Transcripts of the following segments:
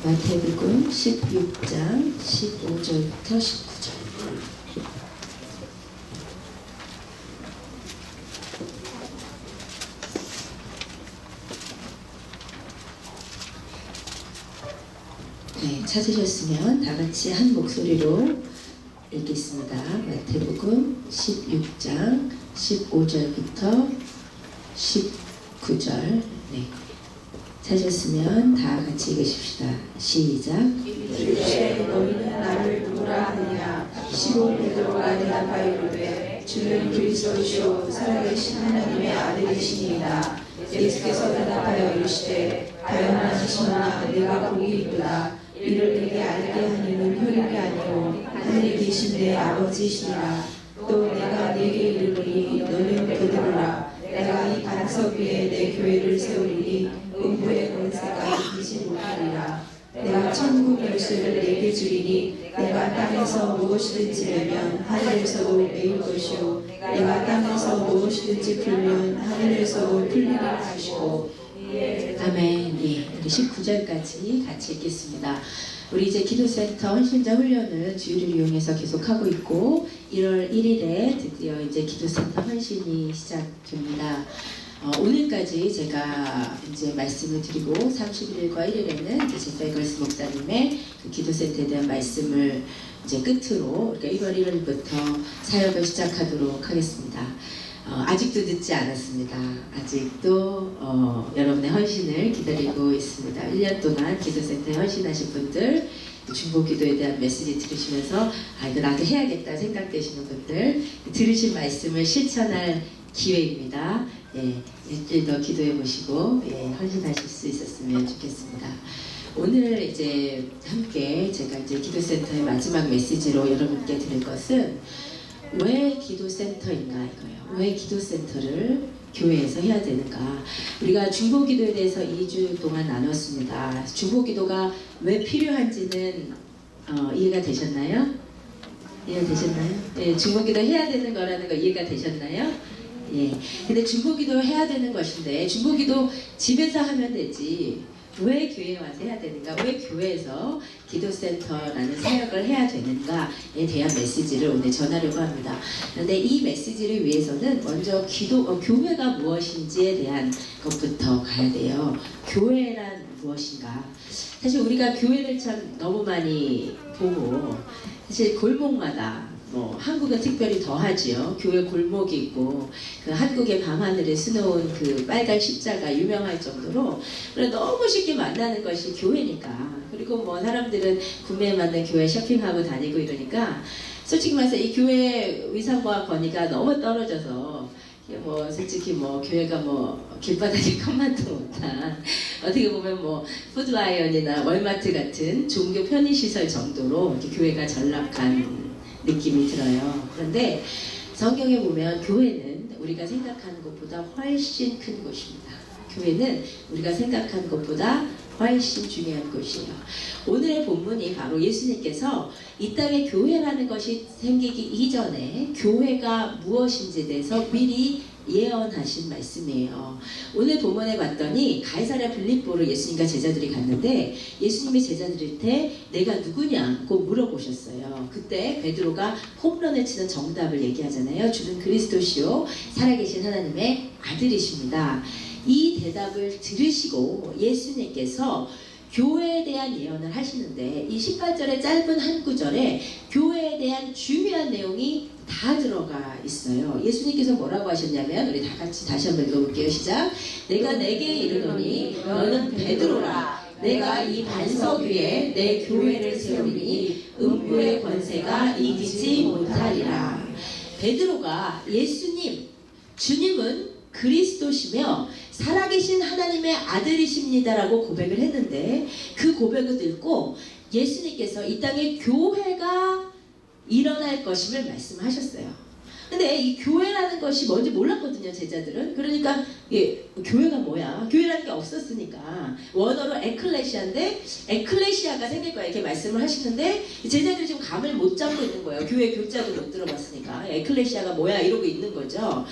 마태복음 16장 15절부터 19절. 네, 찾으셨으면 다 같이 한 목소리로 읽겠습니다. 마태복음 16장 15절부터 19절. 네. 찾으셨으면 다 같이 읽으십시다. 시작. 이르시되 너희는 나를 누구라 하느냐. 시몬 베드로가 대답하여 이르되 주는 그리스도시요 살아계신 하나님의 아들이시니이다. 예수께서 대답하여 이르시되 가엾나니 시몬아 네가 복이 있도다. 이를 내게 알게 하니는 혈육이 아니요 하늘에 계신 내 아버지시니라. 또 내가 네게 이르노니 너는 베드로라. 내가 이 반석 위에 내 교회를 세우리니 음부의 권세가 이기지 못하리라. 내가 천국 열쇠를 네게 주리니 내가 땅에서 무엇이든지 내면 하늘에서도 메일 것이요 내가 땅에서 무엇이든지 풀면 하늘에서도 풀리라 하시고. 아멘. 예, 우리 19절까지 같이 읽겠습니다. 우리 이제 기도센터 헌신자 훈련을 주일을 이용해서 계속하고 있고 1월 1일에 드디어 이제 기도센터 헌신이 시작됩니다. 오늘까지 제가 이제 말씀을 드리고 31일과 1일에는 이제 제페걸스 목사님의 그 기도센터에 대한 말씀을 이제 끝으로 그러니까 1월 1일부터 사역을 시작하도록 하겠습니다. 아직도 늦지 않았습니다. 아직도 여러분의 헌신을 기다리고 있습니다. 1년 동안 기도센터에 헌신하신 분들, 중보기도에 대한 메시지 들으시면서 이거 나도 해야겠다 생각되시는 분들, 들으신 말씀을 실천할 기회입니다. 예, 일주일 더 기도해 보시고 헌신하실 수 있었으면 좋겠습니다. 오늘 이제 함께 제가 이제 기도센터의 마지막 메시지로 여러분께 드릴 것은 왜 기도센터인가 이거예요. 왜 기도센터를 교회에서 해야 되는가. 우리가 중보기도에 대해서 2주 동안 나눴습니다. 중보기도가 왜 필요한지는 이해가 되셨나요? 이해가 되셨나요? 예, 중보기도 해야 되는 거라는 거 이해가 되셨나요? 예. 근데 중보기도 해야 되는 것인데 중보기도 집에서 하면 되지 왜 교회에 와서 해야 되는가? 왜 교회에서 기도센터라는 사역을 해야 되는가에 대한 메시지를 오늘 전하려고 합니다. 그런데 이 메시지를 위해서는 먼저 교회가 무엇인지에 대한 것부터 가야 돼요. 교회란 무엇인가? 사실 우리가 교회를 참 너무 많이 보고 사실 골목마다 한국은 특별히 더하지요. 교회 골목이 있고 그 한국의 밤하늘에 수놓은 그 빨간 십자가 유명할 정도로 너무 쉽게 만나는 것이 교회니까. 그리고 사람들은 구매에 맞는 교회 쇼핑하고 다니고 이러니까 솔직히 말해서 이 교회 위상과 권위가 너무 떨어져서 솔직히 교회가 길바닥에 컴만도 못한 어떻게 보면 푸드라이언이나 월마트 같은 종교 편의시설 정도로 이렇게 교회가 전락한 느낌이 들어요. 그런데 성경에 보면 교회는 우리가 생각하는 것보다 훨씬 큰 곳입니다. 교회는 우리가 생각하는 것보다 훨씬 중요한 곳이에요. 오늘의 본문이 바로 예수님께서 이 땅에 교회라는 것이 생기기 이전에 교회가 무엇인지에 대해서 미리 예언하신 말씀이에요. 오늘 본문에 봤더니 가이사랴 빌립보로 예수님과 제자들이 갔는데 예수님이 제자들한테 내가 누구냐고 물어보셨어요. 그때 베드로가 홈런을 치는 정답을 얘기하잖아요. 주는 그리스도시요 살아계신 하나님의 아들이십니다. 이 대답을 들으시고 예수님께서 교회에 대한 예언을 하시는데 이 18절의 짧은 한 구절에 교회에 대한 중요한 내용이 다 들어가 있어요. 예수님께서 뭐라고 하셨냐면 우리 다 같이 다시 한번 읽어볼게요. 시작. 내가 내게 이르노니 너는 베드로라. 내가 이 반석 위에 내 교회를 세우리니 음부의 권세가 이기지 못하리라. 베드로가 주님은 그리스도시며 살아계신 하나님의 아들이십니다라고 고백을 했는데 그 고백을 듣고 예수님께서 이 땅에 교회가 일어날 것임을 말씀하셨어요. 근데 이 교회라는 것이 뭔지 몰랐거든요, 제자들은. 그러니까 교회가 뭐야? 교회라는 게 없었으니까 원어로 에클레시아인데 에클레시아가 생길 거야 이렇게 말씀을 하시는데 제자들이 지금 감을 못 잡고 있는 거예요. 교회 교자도 못 들어봤으니까 에클레시아가 뭐야 이러고 있는 거죠.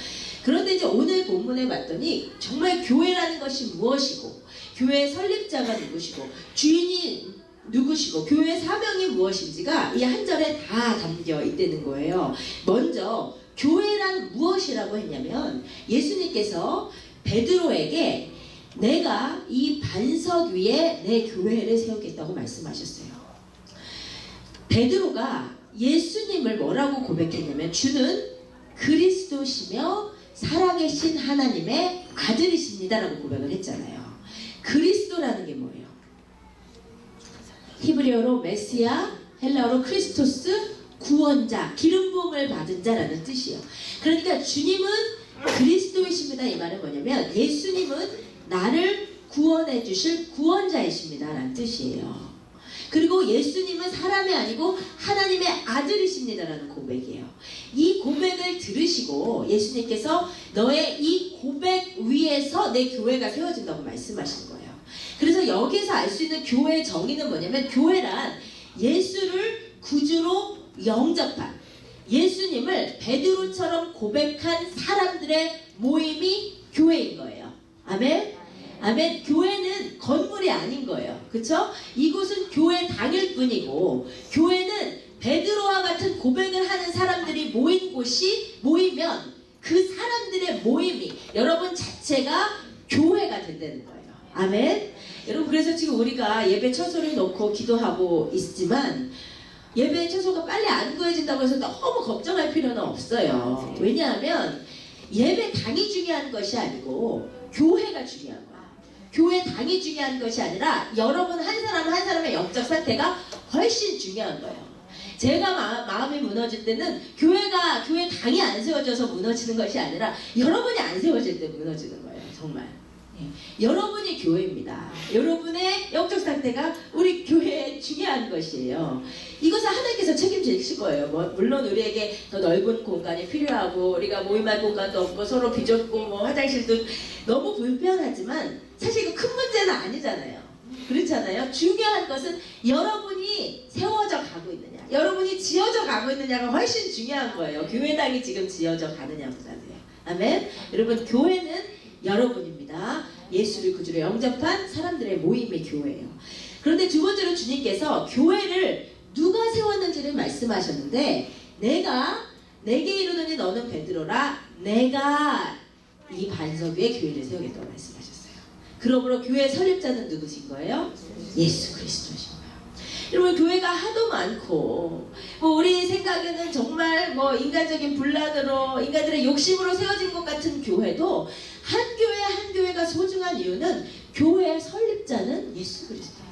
그런데 이제 오늘 본문에 봤더니 정말 교회라는 것이 무엇이고, 교회의 설립자가 누구시고, 주인이 누구시고, 교회의 사명이 무엇인지가 이 한 절에 다 담겨 있다는 거예요. 먼저 교회란 무엇이라고 했냐면, 예수님께서 베드로에게 내가 이 반석 위에 내 교회를 세우겠다고 말씀하셨어요. 베드로가 예수님을 뭐라고 고백했냐면, 주는 그리스도시며 살아계신 하나님의 아들이십니다라고 고백을 했잖아요. 그리스도라는 게 뭐예요? 히브리어로 메시아, 헬라어로 크리스토스, 구원자, 기름 부음을 받은 자라는 뜻이에요. 그러니까 주님은 그리스도이십니다. 이 말은 뭐냐면, 예수님은 나를 구원해 주실 구원자이십니다 라는 뜻이에요. 그리고 예수님은 사람이 아니고 하나님의 아들이십니다라는 고백이에요. 이 고백을 들으시고 예수님께서 너의 이 고백 위에서 내 교회가 세워진다고 말씀하신 거예요. 그래서 여기서 알 수 있는 교회의 정의는 뭐냐면, 교회란 예수를 구주로 영접한, 예수님을 베드로처럼 고백한 사람들의 모임이 교회인 거예요. 아멘? 아멘. 교회는 건물이 아닌 거예요. 그쵸? 이곳은 교회 당일 뿐이고, 교회는 베드로와 같은 고백을 하는 사람들이 모인 곳이 모이면 그 사람들의 모임이 여러분 자체가 교회가 된다는 거예요. 아멘. 여러분, 그래서 지금 우리가 예배 처소를 놓고 기도하고 있지만, 예배 처소가 빨리 안 구해진다고 해서 너무 걱정할 필요는 없어요. 왜냐하면 예배 당이 중요한 것이 아니고 교회가 중요한 거예요. 교회 당이 중요한 것이 아니라 여러분 한 사람 한 사람의 영적 상태가 훨씬 중요한 거예요. 제가 마음이 무너질 때는 교회 당이 안 세워져서 무너지는 것이 아니라 여러분이 안 세워질 때 무너지는 거예요. 정말. 여러분이 교회입니다. 여러분의 영적 상태가 우리 교회에 중요한 것이에요. 이것을 하나님께서 책임지실 거예요. 물론 우리에게 더 넓은 공간이 필요하고, 우리가 모임할 공간도 없고, 서로 비좁고, 화장실도 너무 불편하지만 사실 이거 큰 문제는 아니잖아요. 그렇잖아요. 중요한 것은 여러분이 세워져 가고 있느냐, 여러분이 지어져 가고 있느냐가 훨씬 중요한 거예요. 교회당이 지금 지어져 가느냐보다는요. 아멘. 여러분, 교회는 여러분입니다. 예수를 구주로 영접한 사람들의 모임이 교회예요. 그런데 두 번째로 주님께서 교회를 누가 세웠는지를 말씀하셨는데, 내게 이르노니 너는 베드로라, 내가 이 반석 위에 교회를 세우겠다고 말씀하셨어요. 그러므로 교회의 설립자는 누구신 거예요? 예수 그리스도신 거예요. 여러분, 교회가 하도 많고, 우리 생각에는 정말 인간적인 분란으로, 인간들의 욕심으로 세워진 것 같은 교회도, 한 교회 한 교회가 소중한 이유는 교회의 설립자는 예수 그리스도예요.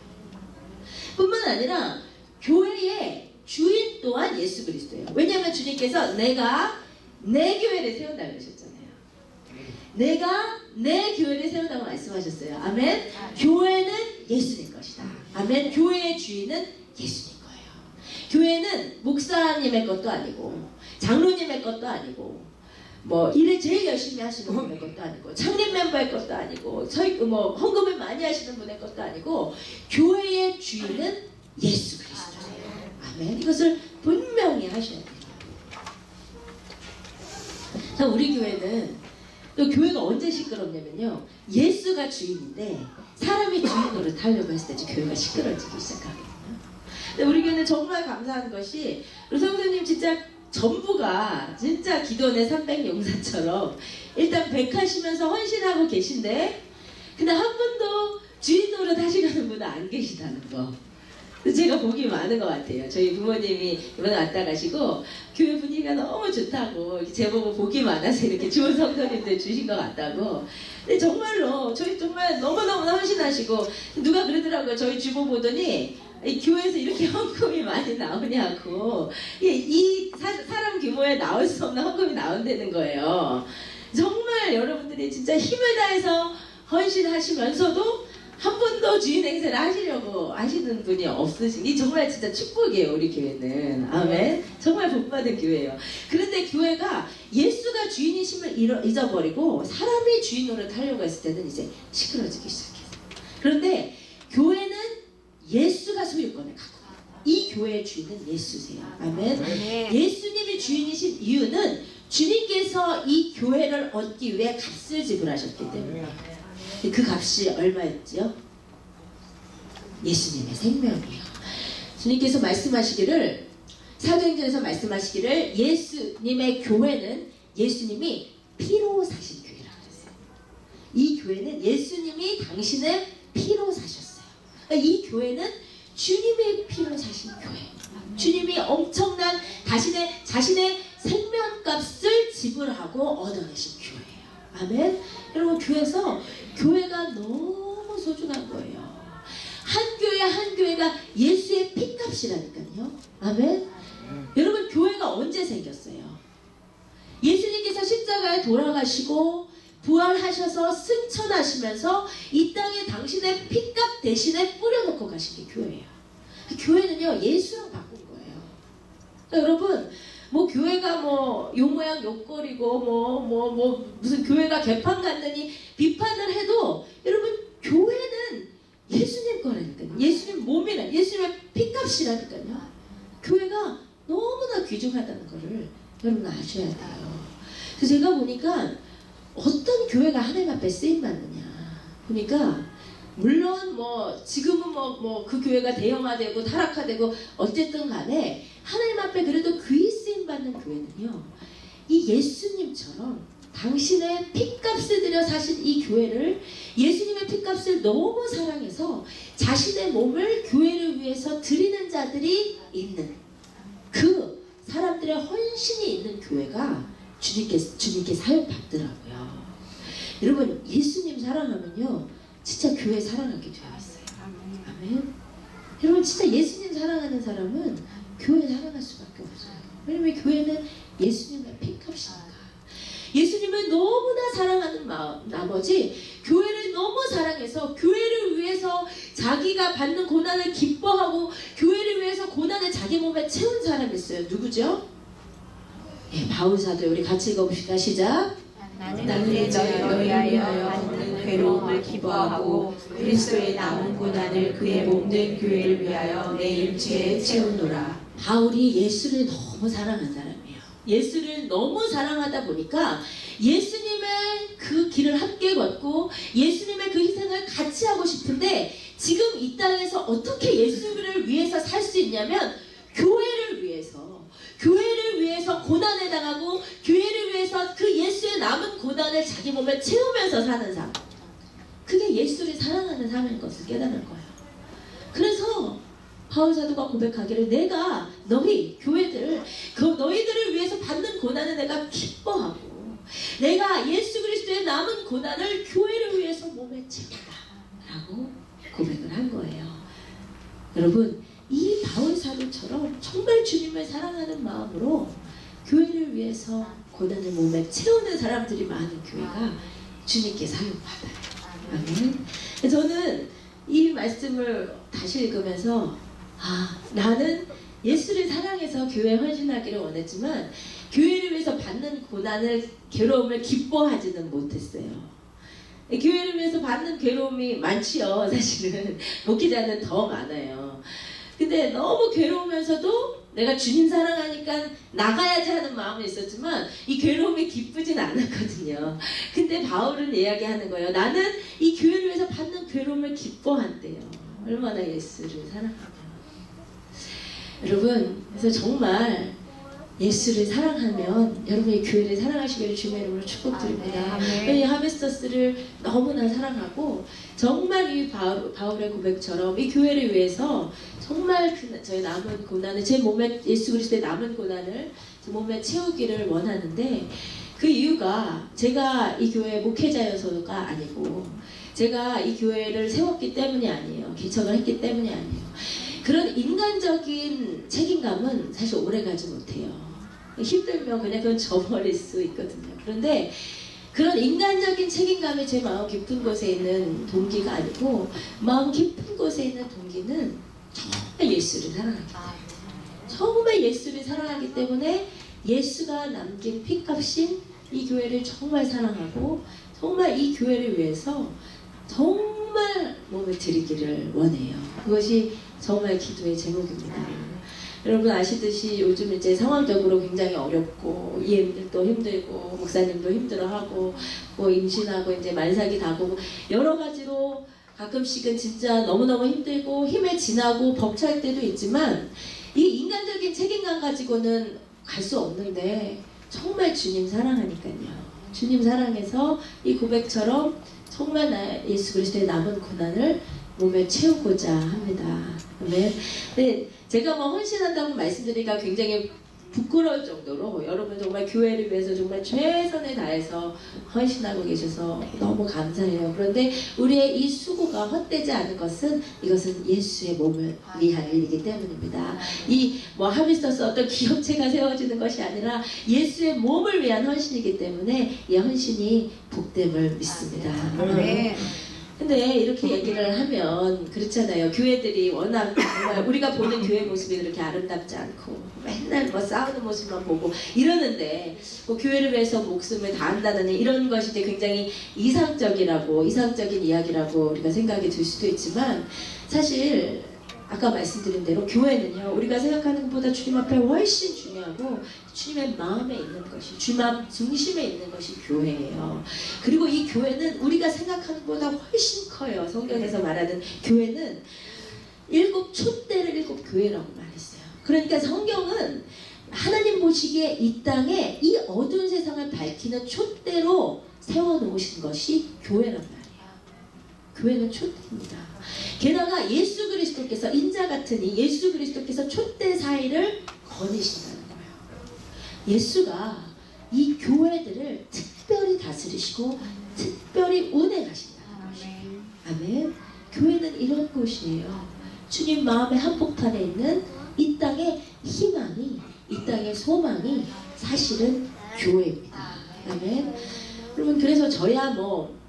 뿐만 아니라 교회의 주인 또한 예수 그리스도예요. 왜냐하면 주님께서 내가 내 교회를 세운다고 하셨잖아요. 내가 내 교회를 세운다고 말씀하셨어요. 아멘. 교회는 예수님 것이다. 아멘. 교회의 주인은 예수님 거예요. 교회는 목사님의 것도 아니고, 장로님의 것도 아니고, 일을 제일 열심히 하시는 분의 것도 아니고, 창립 멤버의 것도 아니고, 헌금을 많이 하시는 분의 것도 아니고, 교회의 주인은 예수 그리스도예요. 아멘. 이것을 분명히 하셔야 돼요. 자, 우리 교회는 또 교회가 언제 시끄럽냐면요, 예수가 주인인데 사람이 주인 노릇 하려고 했을 때 교회가 시끄러지기 시작하거든요. 근데 우리 교회는 정말 감사한 것이, 우리 성도님 진짜 전부가 진짜 기도원의 300용사처럼 일단 백하시면서 헌신하고 계신데, 근데 한 분도 주인 노릇 하시려는 분은 안 계시다는 거. 제가 복이 많은 것 같아요. 저희 부모님이 이번에 왔다 가시고 교회 분위기가 너무 좋다고 제보고 복이 많아서 이렇게 좋은 성도님들 주신 것 같다고. 근데 정말로 저희 정말 너무너무 헌신하시고, 누가 그러더라고요. 저희 주보 보더니 이 교회에서 이렇게 헌금이 많이 나오냐고. 이 사람 규모에 나올 수 없는 헌금이 나온다는 거예요. 정말 여러분들이 진짜 힘을 다해서 헌신하시면서도 한 번도 주인 행세를 하시려고 하시는 분이 없으시니 정말 진짜 축복이에요. 우리 교회는. 아멘. 정말 복받은 교회예요. 그런데 교회가 예수가 주인이심을 잊어버리고 사람이 주인 노릇 하려고 했을 때는 이제 시끄러지기 시작해요. 그런데 교회는 예수가 소유권을 갖고 있어요. 이 교회의 주인은 예수세요. 아멘. 예수님이 주인이신 이유는 주님께서 이 교회를 얻기 위해 값을 지불하셨기 때문에. 그 값이 얼마였지요? 예수님의 생명이에요. 주님께서 말씀하시기를, 사도행전에서 말씀하시기를, 예수님의 교회는 예수님이 피로 사신 교회라고 그랬어요. 이 교회는 예수님이 당신의 피로 사셨어요. 이 교회는 주님의 피로 사신 교회. 주님이 엄청난 자신의 생명값을 지불하고 얻어내신 교회예요. 아멘. 여러분, 교회가 너무 소중한 거예요. 한 교회 한 교회가 예수의 피값이라니까요. 아멘. 여러분, 교회가 언제 생겼어요? 예수님께서 십자가에 돌아가시고 부활하셔서 승천하시면서 이 땅에 당신의 피값 대신에 뿌려놓고 가신 게 교회예요. 교회는요, 예수랑 바꾼 거예요. 그러니까 여러분, 뭐 교회가 뭐 요 모양 요꼴이고 무슨 교회가 개판 갔느니 비판을 해도, 여러분, 교회는 예수님 거라니까요. 예수님 몸이라, 예수님의 피값이라니까요. 교회가 너무나 귀중하다는 거를 여러분 아셔야 돼요. 그래서 제가 보니까 어떤 교회가 하나님 앞에 쓰임 받느냐 보니까, 물론 뭐 지금은 뭐 그 교회가 대형화되고 타락화되고 어쨌든 간에 하나님 앞에 그래도 귀히 쓰임 받는 교회는요, 이 예수님처럼 당신의 피값을 들여 사신 이 교회를, 예수님의 피값을 너무 사랑해서 자신의 몸을 교회를 위해서 드리는 자들이 있는, 그 사람들의 헌신이 있는 교회가 주님께 사용받더라고요. 여러분, 예수님 사랑하면요, 진짜 교회 사랑하게 되어 있어요. 아멘. 여러분, 진짜 예수님 사랑하는 사람은 교회 사랑할 수밖에 없어요. 왜냐면 교회는 예수님의 피값이니까. 예수님을 너무나 사랑하는 나머지 교회를 너무 사랑해서 교회를 위해서 자기가 받는 고난을 기뻐하고 교회를 위해서 고난을 자기 몸에 채운 사람이 있어요. 누구죠? 예, 바울 사도. 우리 같이 읽어봅시다. 시작. 나는 이제 너희를 위하여 받는 괴로움을 기뻐하고 그리스도의 남은 고난을 그의 몸된 교회를 위하여 내 일체에 채우노라. 바울이 예수를 너무 사랑한 사람이에요. 예수를 너무 사랑하다 보니까 예수님의 그 길을 함께 걷고 예수님의 그 희생을 같이 하고 싶은데, 지금 이 땅에서 어떻게 예수를 위해서 살 수 있냐면, 교회를 위해서 고난을 당하고 교회를 위해서 그 예수의 남은 고난을 자기 몸에 채우면서 사는 삶, 그게 예수를 사랑하는 삶인 것을 깨달은 거예요. 그래서 바울 사도가 고백하기를, 내가 교회들, 너희들을 위해서 받는 고난을 내가 기뻐하고 내가 예수 그리스도의 남은 고난을 교회를 위해서 몸에 채운다 라고 고백을 한 거예요. 여러분, 이 바울 사도처럼 정말 주님을 사랑하는 마음으로 교회를 위해서 고난을 몸에 채우는 사람들이 많은 교회가 주님께 사용받아요. 아멘. 저는 이 말씀을 다시 읽으면서, 나는 예수를 사랑해서 교회에 헌신하기를 원했지만 교회를 위해서 받는 고난을, 괴로움을 기뻐하지는 못했어요. 교회를 위해서 받는 괴로움이 많지요. 사실은 목회자는 더 많아요. 근데 너무 괴로우면서도 내가 주님 사랑하니까 나가야지 하는 마음이 있었지만 이 괴로움이 기쁘진 않았거든요. 근데 바울은 이야기하는 거예요. 나는 이 교회를 위해서 받는 괴로움을 기뻐한대요. 얼마나 예수를 사랑하면. 여러분, 그래서 정말 예수를 사랑하면 여러분이 교회를 사랑하시기를 주님의 이름으로 축복드립니다. 이 하베스터스를 너무나 사랑하고, 정말 이 바울의 고백처럼 이 교회를 위해서 정말 저의 남은 고난을, 제 몸에 예수 그리스도의 남은 고난을 제 몸에 채우기를 원하는데, 그 이유가 제가 이 교회 목회자여서가 아니고 제가 이 교회를 세웠기 때문이 아니에요. 개척을 했기 때문이 아니에요. 그런 인간적인 책임감은 사실 오래가지 못해요. 힘들면 그냥 그건 져버릴 수 있거든요. 그런데 그런 인간적인 책임감이 제 마음 깊은 곳에 있는 동기가 아니고, 마음 깊은 곳에 있는 동기는 정말 예수를 사랑하기 때문에, 정말 예수를 사랑하기 때문에 예수가 남긴 피값인 이 교회를 정말 사랑하고 정말 이 교회를 위해서 정말 몸을 드리기를 원해요. 그것이 정말 기도의 제목입니다. 여러분 아시듯이 요즘 이제 상황적으로 굉장히 어렵고 이엠들도 힘들고 목사님도 힘들어하고 뭐 임신하고 이제 만삭이 다고 여러 가지로 가끔씩은 진짜 너무너무 힘들고 힘에 지나고 벅찰 때도 있지만 이 인간적인 책임감 가지고는 갈 수 없는데 정말 주님 사랑하니까요. 주님 사랑해서 이 고백처럼 정말 예수 그리스도의 남은 고난을 몸에 채우고자 합니다. 아멘. 네, 제가 뭐 헌신한다고 말씀드리기가 굉장히 부끄러울 정도로 여러분 정말 교회를 위해서 정말 최선을 다해서 헌신하고 계셔서 너무 감사해요. 그런데 우리의 이 수고가 헛되지 않은 것은 이것은 예수의 몸을 위한 일이기 때문입니다. 이 뭐 하비스터스 어떤 기업체가 세워지는 것이 아니라 예수의 몸을 위한 헌신이기 때문에 이 헌신이 복됨을 믿습니다. 근데 이렇게 얘기를 하면 그렇잖아요. 교회들이 워낙 정말 우리가 보는 교회 모습이 그렇게 아름답지 않고 맨날 뭐 싸우는 모습만 보고 이러는데 뭐 교회를 위해서 목숨을 다한다는 이런 것이 이제 굉장히 이상적인 이야기라고 우리가 생각이 들 수도 있지만 사실 아까 말씀드린 대로 교회는요 우리가 생각하는 것보다 주님 앞에 훨씬 중요하고 주님의 마음에 있는 것이 주님 중심에 있는 것이 교회예요. 그리고 이 교회는 우리가 생각하는 것보다 훨씬 커요. 성경에서 말하는 교회는 7 촛대를 7 교회라고 말했어요. 그러니까 성경은 하나님 보시기에 이 땅에 이 어두운 세상을 밝히는 촛대로 세워놓으신 것이 교회란 말이에요. 교회는 촛대입니다. 게다가 예수 그리스도께서 인자 같으니 예수 그리스도께서 촛대 사이를 거니신다는 거예요. 예수가 이 교회들을 특별히 다스리시고 특별히 운행하신다는 것이에요. 아멘. 교회는 이런 곳이에요. 주님 마음의 한복판에 있는 이 땅의 희망이, 이 땅의 소망이 사실은 교회입니다. 아멘. 여러분 그래서 저야 뭐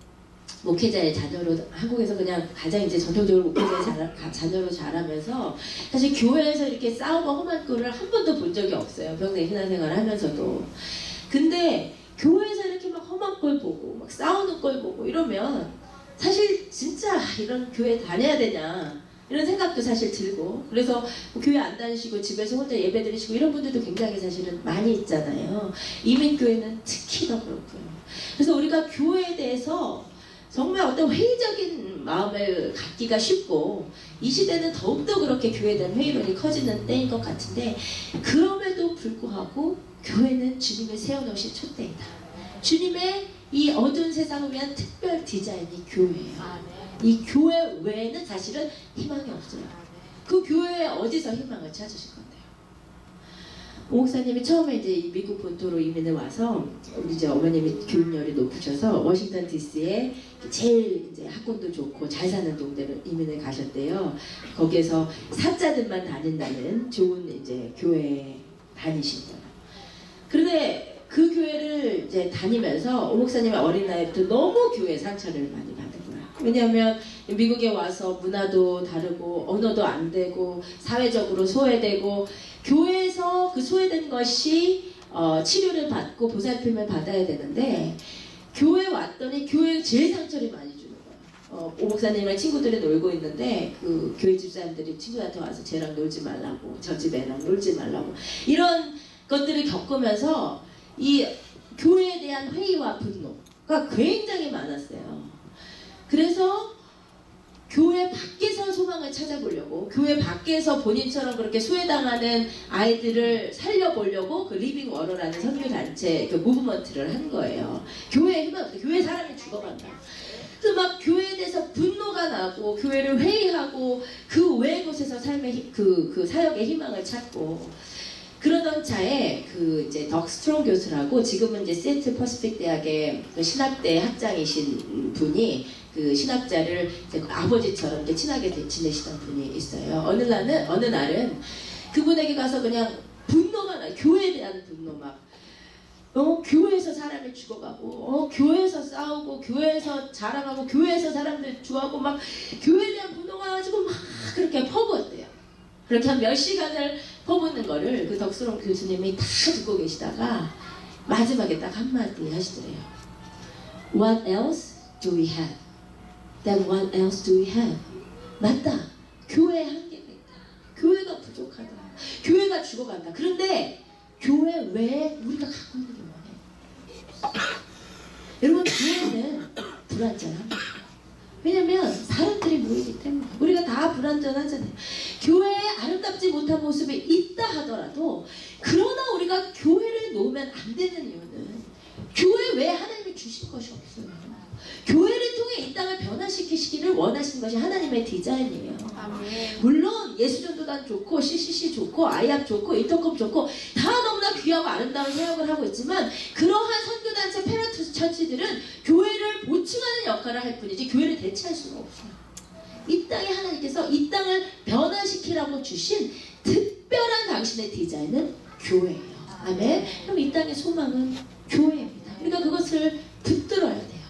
목회자의 자녀로 한국에서 그냥 가장 이제 전통적으로 목회자의 자녀로 자라면서 사실 교회에서 이렇게 싸우고 험한 꼴을 한 번도 본 적이 없어요. 평생 신앙생활을 하면서도. 근데 교회에서 이렇게 막 험한 꼴 보고 막 싸우는 꼴 보고 이러면 사실 진짜 이런 교회 다녀야 되냐 이런 생각도 사실 들고 그래서 뭐 교회 안 다니시고 집에서 혼자 예배 드리시고 이런 분들도 굉장히 사실은 많이 있잖아요. 이민교회는 특히 더 그렇고요. 그래서 우리가 교회에 대해서 정말 어떤 회의적인 마음을 갖기가 쉽고 이 시대는 더욱더 그렇게 교회에 대한 회의론이 커지는 때인 것 같은데 그럼에도 불구하고 교회는 주님의 세워놓으신 촛대이다. 주님의 이 어두운 세상을 위한 특별 디자인이 교회예요. 이 교회 외에는 사실은 희망이 없어요. 그 교회에 어디서 희망을 찾으실 건데요? 오 목사님이 처음에 이제 미국 본토로 이민을 와서 우리 이제 어머님이 교육열이 높으셔서 워싱턴 DC에 제일 이제 학군도 좋고 잘 사는 동네로 이민을 가셨대요. 거기에서 사자들만 다닌다는 좋은 이제 교회에 다니신 거예요. 그런데 그 교회를 이제 다니면서 오 목사님의 어린 나이부터 너무 교회 상처를 많이 받은 거예요. 왜냐하면 미국에 와서 문화도 다르고 언어도 안 되고 사회적으로 소외되고 교회에서 그 소외된 것이 치료를 받고 보살핌을 받아야 되는데 교회 왔더니 교회에 제일 상처를 많이 주는 거예요. 오 목사님이랑 친구들이 놀고 있는데 그 교회 집사람들이 친구한테 와서 쟤랑 놀지 말라고 저 집 애랑 놀지 말라고 이런 것들을 겪으면서 이 교회에 대한 회의와 분노가 굉장히 많았어요. 그래서 교회 밖에서 소망을 찾아보려고 교회 밖에서 본인처럼 그렇게 소외당하는 아이들을 살려보려고 그 리빙 워러라는 선교단체 그 무브먼트를 한 거예요. 교회에 희망 없어. 교회 사람이 죽어간다. 그래서 막 교회에 대해서 분노가 나고 교회를 회의하고 그 외의 곳에서 삶의 그 사역의 희망을 찾고 그러던 차에 그 이제 덕 스트롱 교수라고 지금은 이제 세트 퍼시픽 대학의 그 신학대 학장이신 분이 그 신학자를 이제 아버지처럼 이렇게 친하게 지내시던 분이 있어요. 어느 날은 그분에게 가서 그냥 분노가 나요. 교회에 대한 분노 막. 교회에서 사람이 죽어가고, 교회에서 싸우고, 교회에서 자랑하고, 교회에서 사람들 좋아하고 막 교회에 대한 분노가 가지고 막 그렇게 퍼부었대요. 그렇게 한 몇 시간을 퍼붓는 거를 그 덕스롱 교수님이 다 듣고 계시다가 마지막에 딱 한마디 하시더래요. What else do we have? Then what else do we have? 맞다. 교회에 한계가 있다. 교회가 부족하다. 교회가 죽어간다. 그런데 교회 왜 우리가 갖고 있는 게 뭐예요? 여러분, 교회는 불완전합니다. 왜냐면 사람들이 모이기 때문에. 우리가 다 불완전하잖아요. 교회에 아름답지 못한 모습이 있다 하더라도, 그러나 우리가 교회를 놓으면 안 되는 이유는 교회 외에 하나님이 주신 것이 없어요. 교회를 통해 이 땅을 변화시키시기를 원하시는 것이 하나님의 디자인이에요. 물론 예수전도단 좋고 CCC 좋고 아이합 좋고 인터컴 좋고 다 너무나 귀하고 아름다운 사역을 하고 있지만, 그러한 선교단체 페라투스 처치들은 교회를 보충하는 역할을 할 뿐이지 교회를 대체할 수가 없어요. 이 땅에 하나님께서 이 땅을 변화시키라고 주신 특별한 당신의 디자인은 교회예요. 아멘. 그럼 이 땅의 소망은 교회입니다. 우리가 그것을 붙들어야 돼요.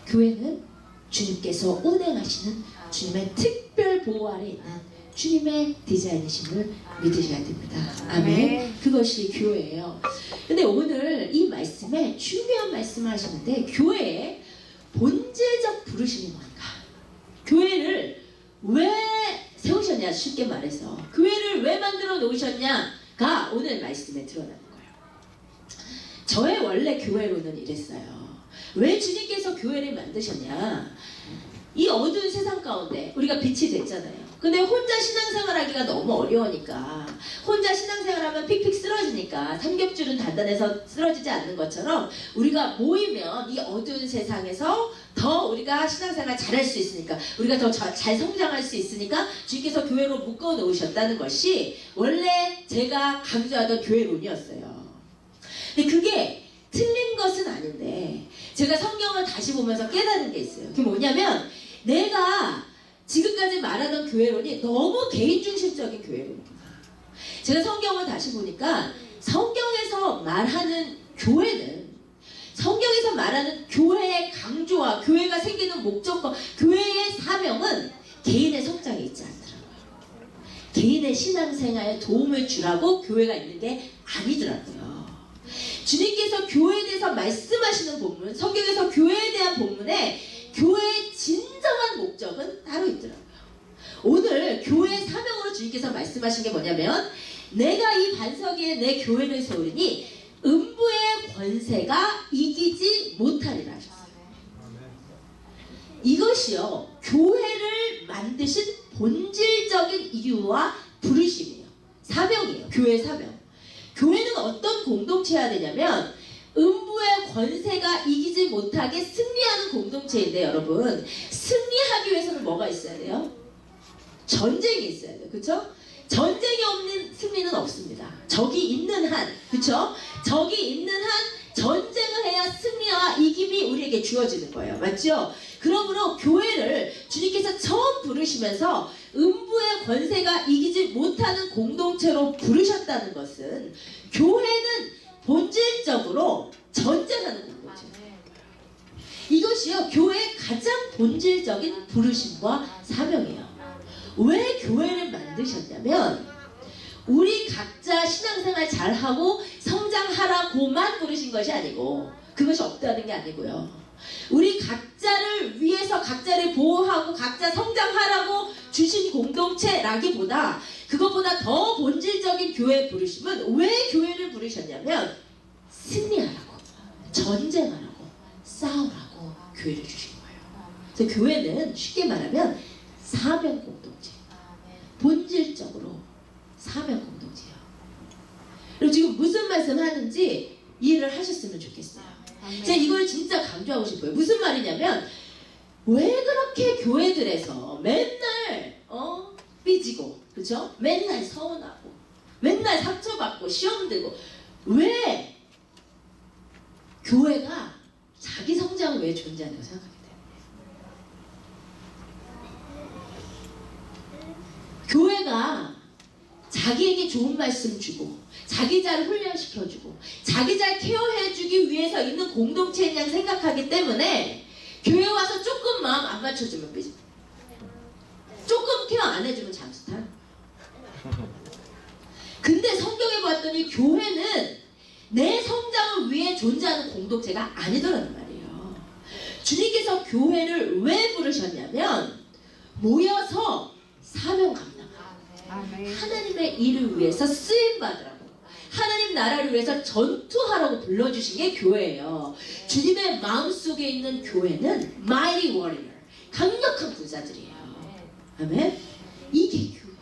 교회는 주님께서 운행하시는 주님의 특별 보호 아래 있는 주님의 디자인이심을 믿으셔야 됩니다. 아멘. 그것이 교회예요. 근데 오늘 이 말씀에 중요한 말씀을 하시는데, 교회의 본질적 부르심이 뭔가, 교회를 왜 세우셨냐, 쉽게 말해서 교회를 왜 만들어 놓으셨냐가 오늘 말씀에 드러나는 거예요. 저의 원래 교회로는 이랬어요. 왜 주님께서 교회를 만드셨냐? 이 어두운 세상 가운데 우리가 빛이 됐잖아요. 근데 혼자 신앙생활하기가 너무 어려우니까, 혼자 신앙생활하면 픽픽 쓰러지니까, 삼겹줄은 단단해서 쓰러지지 않는 것처럼 우리가 모이면 이 어두운 세상에서 더 우리가 신앙생활 잘할 수 있으니까, 우리가 더 잘 성장할 수 있으니까 주님께서 교회로 묶어 놓으셨다는 것이 원래 제가 강조하던 교회론이었어요. 근데 그게 틀린 것은 아닌데, 제가 성경을 다시 보면서 깨달은 게 있어요. 그게 뭐냐면, 내가 지금까지 말하던 교회론이 너무 개인중심적인 교회론이구나. 제가 성경을 다시 보니까 성경에서 말하는 교회는, 성경에서 말하는 교회의 강조와 교회가 생기는 목적과 교회의 사명은 개인의 성장에 있지 않더라고요. 개인의 신앙생활에 도움을 주라고 교회가 있는 게 아니더라고요. 주님께서 교회에 대해서 말씀하시는 본문, 성경에서 교회에 대한 본문에 교회의 진정한 목적은 따로 있더라고요. 오늘 교회의 사명으로 주님께서 말씀하신 게 뭐냐면, 내가 이 반석 위에 내 교회를 세우리니 음부의 권세가 이기지 못하리라 하셨어요. 이것이요, 교회를 만드신 본질적인 이유와 부르심이에요. 사명이에요. 교회의 사명. 교회는 어떤 공동체여야 되냐면, 음부의 권세가 이기지 못하게 승리하는 공동체인데, 여러분, 승리하기 위해서는 뭐가 있어야 돼요? 전쟁이 있어야 돼요. 그쵸? 전쟁이 없는 승리는 없습니다. 적이 있는 한, 그쵸? 적이 있는 한 전쟁을 해야 승리와 이김이 우리에게 주어지는 거예요. 맞죠? 그러므로 교회를 주님께서 처음 부르시면서 음부의 권세가 이기지 못하는 공동체로 부르셨다는 것은, 교회는 본질적으로 전쟁하는 공동체예요. 이것이요, 교회의 가장 본질적인 부르심과 사명이에요. 왜 교회를 만드셨냐면, 우리 각자 신앙생활 잘하고 성장하라고만 부르신 것이 아니고, 그것이 없다는 게 아니고요, 우리 각자를 위해서 각자를 보호하고 각자 성장하라고 주신 공동체라기보다, 그것보다 더 본질적인 교회의 부르심은, 왜 교회를 부르셨냐면 승리하라고, 전쟁하라고, 싸우라고 교회를 주신 거예요. 그래서 교회는 쉽게 말하면 사명 공동체, 본질적으로 사명 공동체예요. 그리고 지금 무슨 말씀 하는지 이해를 하셨으면 좋겠어요. 제가 이걸 진짜 강조하고 싶어요. 무슨 말이냐면, 왜 그렇게 교회들에서 맨날 삐지고, 그죠? 맨날 서운하고, 맨날 상처받고 시험 들고, 왜 교회가 자기 성장을 왜 존재하냐고 생각하게 돼요. 교회가 자기에게 좋은 말씀 주고, 자기 잘 훈련시켜주고, 자기 잘 케어해주기 위해서 있는 공동체인 양 생각하기 때문에, 교회 와서 조금 마음 안 맞춰주면 삐져, 조금 케어 안 해주면 잠수탄. 근데 성경에 봤더니 교회는 내 성장을 위해 존재하는 공동체가 아니더라는 말이에요. 주님께서 교회를 왜 부르셨냐면, 모여서 사명 감당하고, 하나님의 일을 위해서 쓰임받으라고, 하나님 나라를 위해서 전투하라고 불러주신 게 교회예요. 주님의 마음속에 있는 교회는 mighty warrior, 강력한 군사들이에요. 아멘. 이게 교회예요.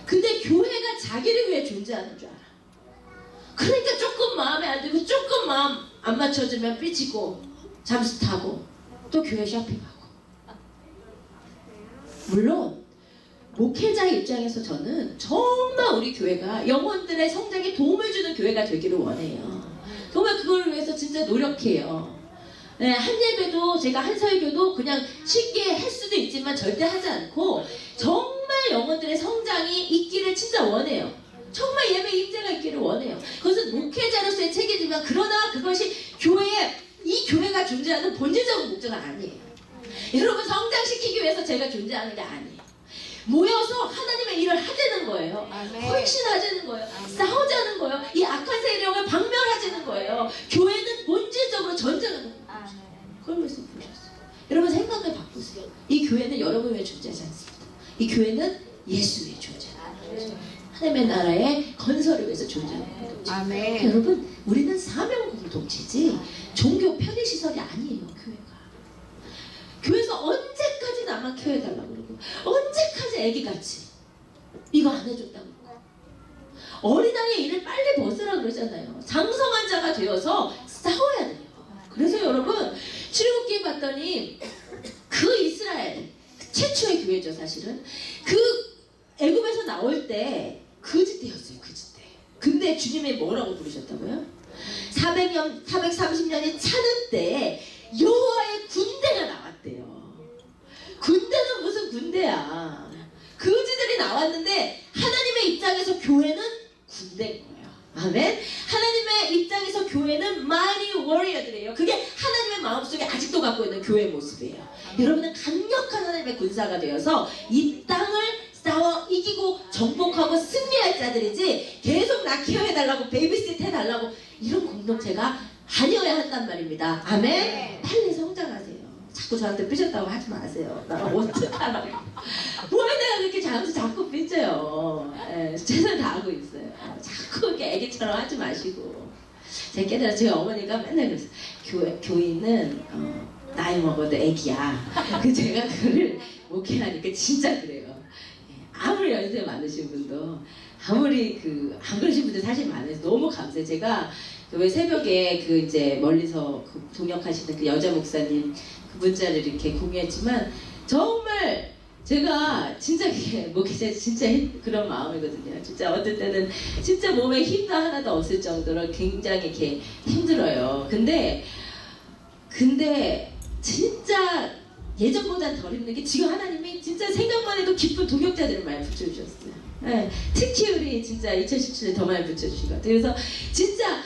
근데 교회가 자기를 위해 존재하는 줄 알아. 그러니까 조금 마음에 안 들고 조금 마음 안 맞춰주면 삐치고 잠수 타고 또 교회 쇼핑하고. 물론 목회자의 입장에서 저는 정말 우리 교회가 영혼들의 성장에 도움을 주는 교회가 되기를 원해요. 정말 그걸 위해서 진짜 노력해요. 네, 한 예배도 제가 한 설교도 그냥 쉽게 할 수도 있지만 절대 하지 않고 정말 영혼들의 성장이 있기를 진짜 원해요. 정말 예배 임재가 있기를 원해요. 그것은 목회자로서의 책임이지만, 그러나 그것이 이 교회가 존재하는 본질적인 목적은 아니에요. 여러분 성장시키기 위해서 제가 존재하는 게 아니에요. 모여서 하나님의 일을 하자는 거예요. 헌신하자는 거예요. 싸우자는 거예요. 이 악한 세력을 박멸하자는 거예요. 교회는 본질적으로 전쟁하는 거예요. 그걸 말씀 보셨어요. 여러분 생각을 바꾸세요. 이 교회는 여러분 위해 존재하지 않습니다. 이 교회는 예수 위해 존재하는, 하나님의 나라의 건설을 위해서 존재하는 공동체. 아멘. 여러분 우리는 사명 공동체지 종교 편의시설이 아니에요. 교회에서 언제까지 나만 케어해달라고 그러고, 언제까지 애기같이 이거 안 해줬다고 그러고, 어린아이의 일을 빨리 벗으라고 그러잖아요. 장성한 자가 되어서 싸워야 돼요. 그래서 여러분 출애굽기 봤더니 그 이스라엘 최초의 교회죠. 사실은 그 애굽에서 나올 때 거짓대였어요. 거짓대. 근데 주님이 뭐라고 부르셨다고요? 430년이 차는 때에 여호와의 군대가 나왔대요. 군대는 무슨 군대야. 거지들이 나왔는데 하나님의 입장에서 교회는 군대인 거예요. 아멘. 하나님의 입장에서 교회는 mighty warrior들이에요. 그게 하나님의 마음속에 아직도 갖고 있는 교회의 모습이에요. 여러분은 강력한 하나님의 군사가 되어서 이 땅을 싸워 이기고 정복하고 승리할 자들이지, 계속 나 케어해달라고 베이비시트 해달라고 이런 공동체가 아니어야 한단 말입니다. 아멘. 빨리 성장하세요. 자꾸 저한테 삐졌다고 하지 마세요. 나 어떡하라고. 뭘 내가 그렇게 자꾸 삐져요. 예, 최선을 다하고 있어요. 자꾸 이렇게 애기처럼 하지 마시고. 제가 깨달아, 저희 어머니가 맨날 그랬어요. 교인은 나이 먹어도 애기야. 제가 그걸 목회하니까 진짜 그래요. 아무리 연세 많으신 분도, 아무리 안 그러신 분들 사실 많아요. 너무 감사해요. 제가 왜 새벽에 이제 멀리서 동역하시는 그 여자 목사님 그 문자를 이렇게 공유했지만, 정말 제가 진짜 목회자 진짜 그런 마음이거든요. 진짜 어떨 때는 진짜 몸에 힘도 하나도 없을 정도로 굉장히 이렇게 힘들어요. 근데 진짜 예전보다는 덜 힘든 게, 지금 하나님이 진짜 생각만 해도 기쁜 동역자들을 많이 붙여주셨어요. 네, 특히 우리 진짜 2017년에 더 많이 붙여주신 것 같아요. 그래서 진짜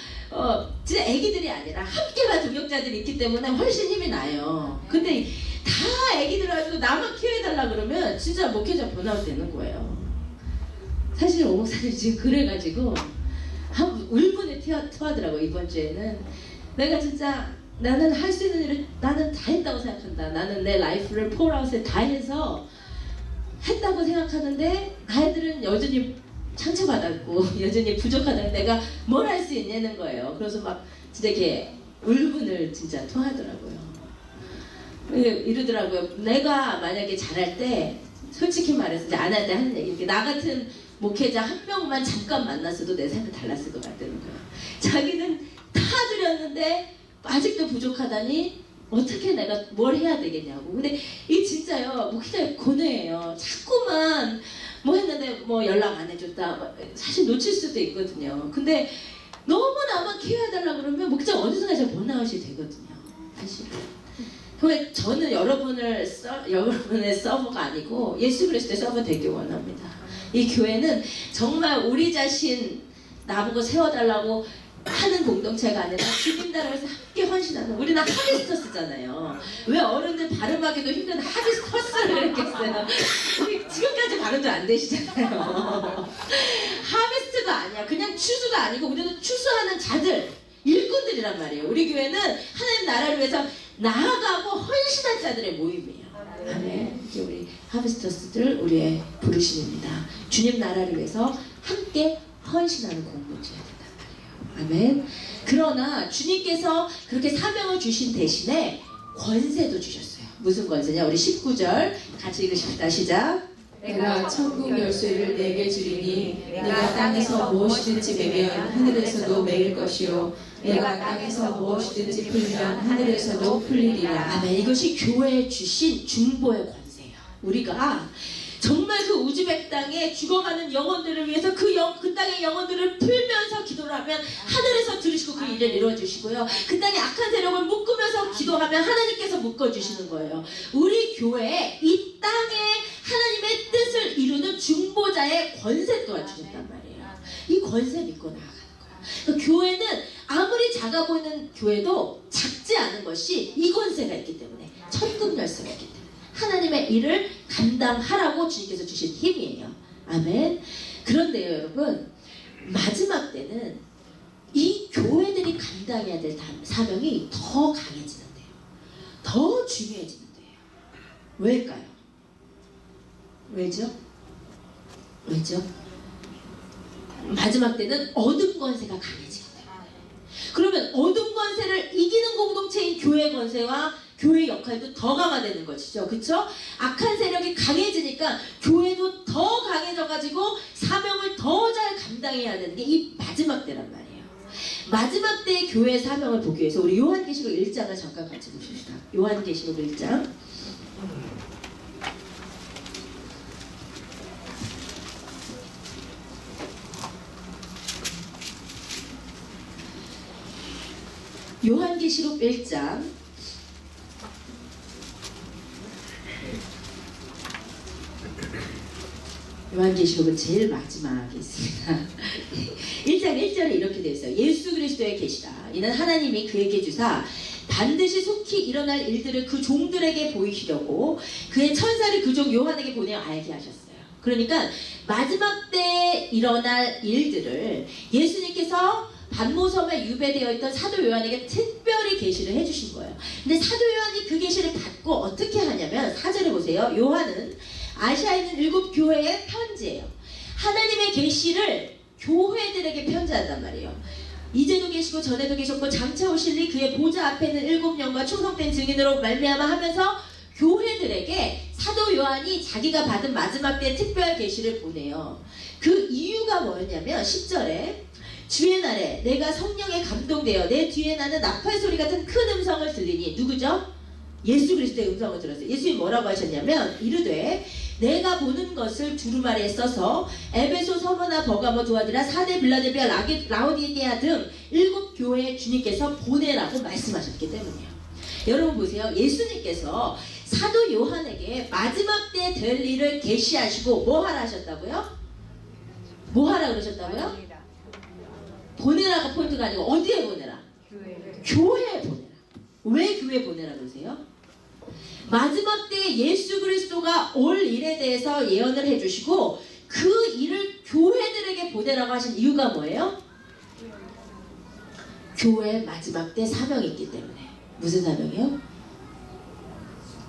애기들이 아니라 함께가 동역자들이 있기 때문에 훨씬 힘이 나요. 근데 다 애기들 가지고 나만 키워달라 그러면 진짜 목회자 번아웃 되는 거예요. 사실 오목사님 지금 그래가지고 울분에 토하더라고. 이번 주에는 내가 진짜, 나는 할 수 있는 일을 나는 다 했다고 생각한다. 나는 내 라이프를 폴아웃에 다 해서 했다고 생각하는데, 아이들은 여전히 상처받았고 여전히 부족하다는, 내가 뭘 할 수 있냐는 거예요. 그래서 막 진짜 이렇게 울분을 진짜 토하더라고요. 이러더라고요. 내가 만약에 잘할 때, 솔직히 말해서 이제 안 할 때 하는 얘기, 나 같은 목회자 한 명만 잠깐 만났어도 내 삶이 달랐을 것 같다는 거예요. 자기는 다 드렸는데 아직도 부족하다니 어떻게 내가 뭘 해야 되겠냐고. 근데 이 진짜요, 목회자의 고뇌예요. 자꾸만 뭐 했는데 뭐 연락 안 해줬다, 사실 놓칠 수도 있거든요. 근데 너무 나만 케어해달라 그러면 목회자 어느 순간 제가 번아웃이 되거든요. 사실. 그래서 저는 여러분의 서버가 아니고 예수 그리스도의 서버 되길 원합니다. 이 교회는 정말 우리 자신 나보고 세워달라고 하는 공동체가 아니라 주님 나라에서 함께 헌신하는, 우리는 하비스터스잖아요. 왜 어른들 발음하기도 힘든 하비스터스를 그랬겠어요. 우리 지금까지 발음도 안 되시잖아요. 하비스트가 아니야. 그냥 추수가 아니고 우리는 추수하는 자들, 일꾼들이란 말이에요. 우리 교회는 하나님 나라를 위해서 나아가고 헌신한 자들의 모임이에요. 아멘. 이제 우리 하베스터스들 우리의 부르심입니다. 주님 나라를 위해서 함께 헌신하는 공동체가 된단 말이에요. 아멘. 그러나 주님께서 그렇게 사명을 주신 대신에 권세도 주셨어요. 무슨 권세냐? 우리 19절 같이 읽으십시다. 시작. 내가 천국 열쇠를 내게 주리니 내가 땅에서 무엇이든지 매면 하늘에서도 매일 것이요 내가 땅에서 무엇이든지 풀면 하늘에서도 풀리리라. 아멘. 이것이 교회에 주신 중보의 권세예요. 우리가 정말 그 우즈벡 땅에 죽어가는 영혼들을 위해서 그 땅의 영혼들을 풀면서 기도를 하면 하늘에서 들으시고 그 일을 이루어주시고요. 그 땅에 악한 세력을 묶으면서 기도하면 하나님께서 묶어주시는 거예요. 우리 교회에 이 땅에 하나님의 뜻을 이루는 중보자의 권세 또한 주셨단 말이에요. 이 권세 믿고 나아가는 거예요. 그러니까 교회는 아무리 작아 보이는 교회도 작지 않은 것이 이 권세가 있기 때문에, 천국 열쇠가 있기 때문에 하나님의 일을 감당하라고 주님께서 주신 힘이에요. 아멘. 그런데요 여러분, 마지막 때는 이 교회들이 감당해야 될 사명이 더 강해지는데요. 더 중요해지는데요. 왜일까요? 왜죠? 마지막 때는 어둠 권세가 강해지기 때문에. 그러면 어둠 권세를 이기는 공동체인 교회 권세와 교회 역할도 더 강화되는 것이죠. 그쵸? 악한 세력이 강해지니까 교회도 더 강해져가지고 사명을 더 잘 감당해야 되는 게 이 마지막 때란 말이에요. 마지막 때의 교회의 사명을 보기 위해서 우리 요한계시록 1장을 잠깐 같이 보십시다. 요한계시록 1장. 요한계시록 1장 요한계시록은 제일 마지막에 있습니다. 1장 1절에 이렇게 되어 있어요. 예수 그리스도의 계시라. 이는 하나님이 그에게 주사 반드시 속히 일어날 일들을 그 종들에게 보이시려고 그의 천사를 그 종 요한에게 보내어 알게 하셨어요. 그러니까 마지막 때 일어날 일들을 예수님께서 반모섬에 유배되어 있던 사도 요한에게 특별히 계시를 해주신 거예요. 근데 사도 요한이 그 계시를 받고 어떻게 하냐면 4절에 보세요. 요한은 아시아에 있는 7 교회의 편지예요. 하나님의 계시를 교회들에게 편지한단 말이에요. 이제도 계시고 전에도 계셨고 장차 오실리 그의 보좌 앞에 있는 7 영과 충성된 증인으로 말미암아 하면서 교회들에게 사도 요한이 자기가 받은 마지막 때의 특별 계시를 보내요. 그 이유가 뭐였냐면 10절에 주의 날에 내가 성령에 감동되어 내 뒤에 나는 나팔 소리 같은 큰 음성을 들리니, 누구죠? 예수 그리스도의 음성을 들었어요. 예수님이 뭐라고 하셨냐면 이르되 내가 보는 것을 두루마리에 써서 에베소, 서머나, 버가모, 두아디라, 사데, 빌라델비아, 라오디게아 등 7 교회에 주님께서 보내라고 말씀하셨기 때문이에요. 여러분 보세요. 예수님께서 사도 요한에게 마지막 때 될 일을 계시하시고 뭐 하라 하셨다고요? 뭐 하라 그러셨다고요? 보내라가 포인트가 아니고 어디에 보내라? 교회에 보내라. 왜 교회에 보내라 그러세요? 마지막 때 예수 그리스도가 올 일에 대해서 예언을 해주시고 그 일을 교회들에게 보내라고 하신 이유가 뭐예요? 교회의 마지막 때 사명이 있기 때문에. 무슨 사명이요?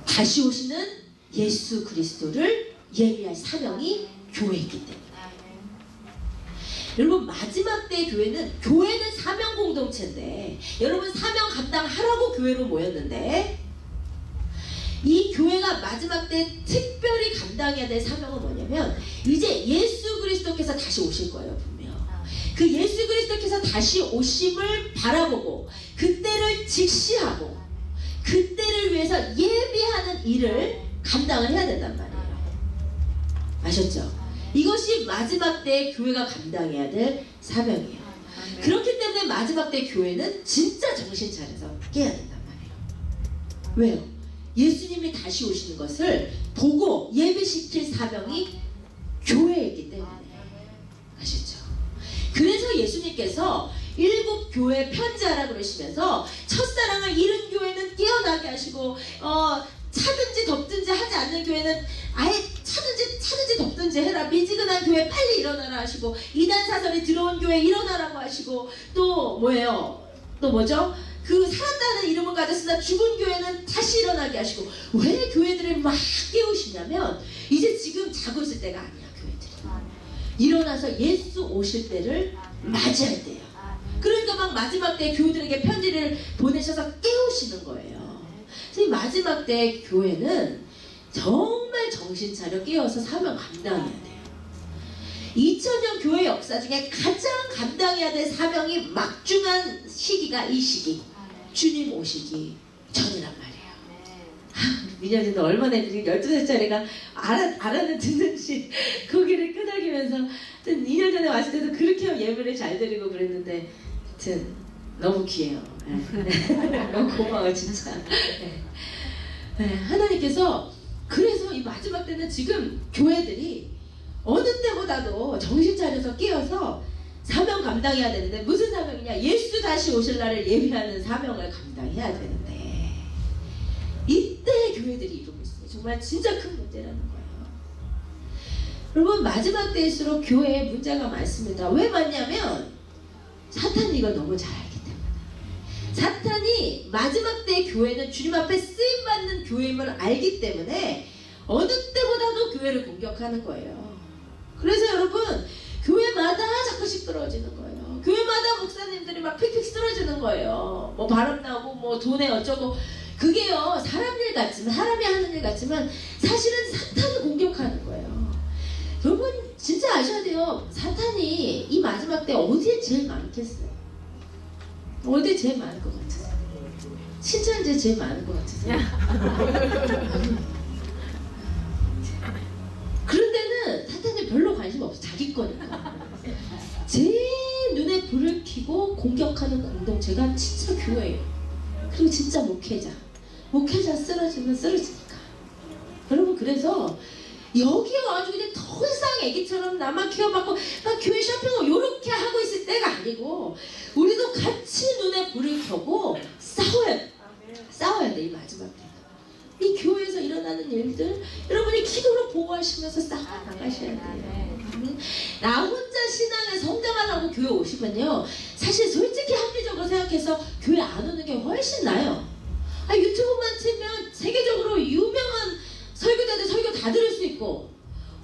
다시 오시는 예수 그리스도를 예비할 사명이 교회에 있기 때문에. 여러분 마지막 때 교회는 사명 공동체인데, 여러분 사명 감당하라고 교회로 모였는데, 이 교회가 마지막 때 특별히 감당해야 될 사명은 뭐냐면 이제 예수 그리스도께서 다시 오실 거예요. 분명 그 예수 그리스도께서 다시 오심을 바라보고 그때를 직시하고 그때를 위해서 예비하는 일을 감당을 해야 된단 말이에요. 아셨죠? 이것이 마지막 때 교회가 감당해야 될 사명이에요. 그렇기 때문에 마지막 때 교회는 진짜 정신 차려서 깨야 된단 말이에요. 왜요? 예수님이 다시 오시는 것을 보고 예배시킬 사명이 교회에 있기 때문에. 아시죠? 그래서 예수님께서 7 교회에 편지하라 그러시면서 첫사랑을 잃은 교회는 깨어나게 하시고 차든지 덥든지 하지 않는 교회는 아예 차든지 덥든지 해라. 미지근한 교회 빨리 일어나라 하시고, 이단사설이 들어온 교회 일어나라고 하시고, 또 뭐예요? 또 뭐죠? 그 살았다는 이름을 가졌으나 죽은 교회는 다시 일어나게 하시고. 왜 교회들을 막 깨우시냐면 이제 지금 자고 있을 때가 아니야. 교회들이 일어나서 예수 오실 때를 맞이할 때예요. 그러니까 막 마지막 때 교우들에게 편지를 보내셔서 깨우시는 거예요. 그래서 이 마지막 때 교회는 정말 정신 차려 깨어서 사명 감당해야 돼요. 2000년 교회 역사 중에 가장 감당해야 될 사명이 막중한 시기가 이 시기, 주님 오시기 전이란 말이에요. 미녀진도 얼마나 12살짜리가 알아는 듣는지 고개를 끄덕이면서 2년 전에 왔을 때도 그렇게 예배를 잘 드리고 그랬는데 하여튼 너무 귀해요. 너무 고마워 진짜. 하나님께서 그래서 이 마지막 때는 지금 교회들이 어느 때보다도 정신 차려서 깨어서 사명 감당해야 되는데, 무슨 사명이냐? 예수 다시 오실 날을 예비하는 사명을 감당해야 되는데 이때 교회들이 이루고 있어요. 정말 진짜 큰 문제라는 거예요. 여러분, 마지막 때일수록 교회에 문제가 많습니다. 왜 많냐면 사탄이 이걸 너무 잘 알기 때문에. 사탄이 마지막 때 교회는 주님 앞에 쓰임받는 교회임을 알기 때문에 어느 때보다도 교회를 공격하는 거예요. 그래서 여러분, 교회마다 자꾸 시끄러워지는 거예요. 교회마다 목사님들이 막 픽픽 쓰러지는 거예요. 뭐 바람나고 뭐 돈에 어쩌고. 그게요, 사람 일 같지만, 사람이 하는 일 같지만 사실은 사탄을 공격하는 거예요. 여러분 진짜 아셔야 돼요. 사탄이 이 마지막 때 어디에 제일 많겠어요? 어디에 제일 많을 것 같으세요? 신천지에 제일 많을 것 같으세요? 그런 데는 사탄이 별로 관심 없어. 자기 거니까. 제일 눈에 불을 켜고 공격하는 공동체가 진짜 교회예요. 그리고 진짜 목회자 쓰러지면 쓰러지니까. 여러분, 그래서 여기 와가지고 이제 더 이상 애기처럼 나만 키워받고 막 교회 쇼핑을 요렇게 하고 있을 때가 아니고, 우리도 같이 눈에 불을 켜고 싸워야 돼. 이 마지막 때 이 교회에서 일어나는 일들 여러분이 기도로 보호하시면서 싸워 나가셔야 돼요. 나 혼자 신앙에 성장하려고 교회 오시면요, 사실 솔직히 합리적으로 생각해서 교회 안 오는 게 훨씬 나아요. 유튜브만 치면 세계적으로 유명한 설교자들 설교 다 들을 수 있고,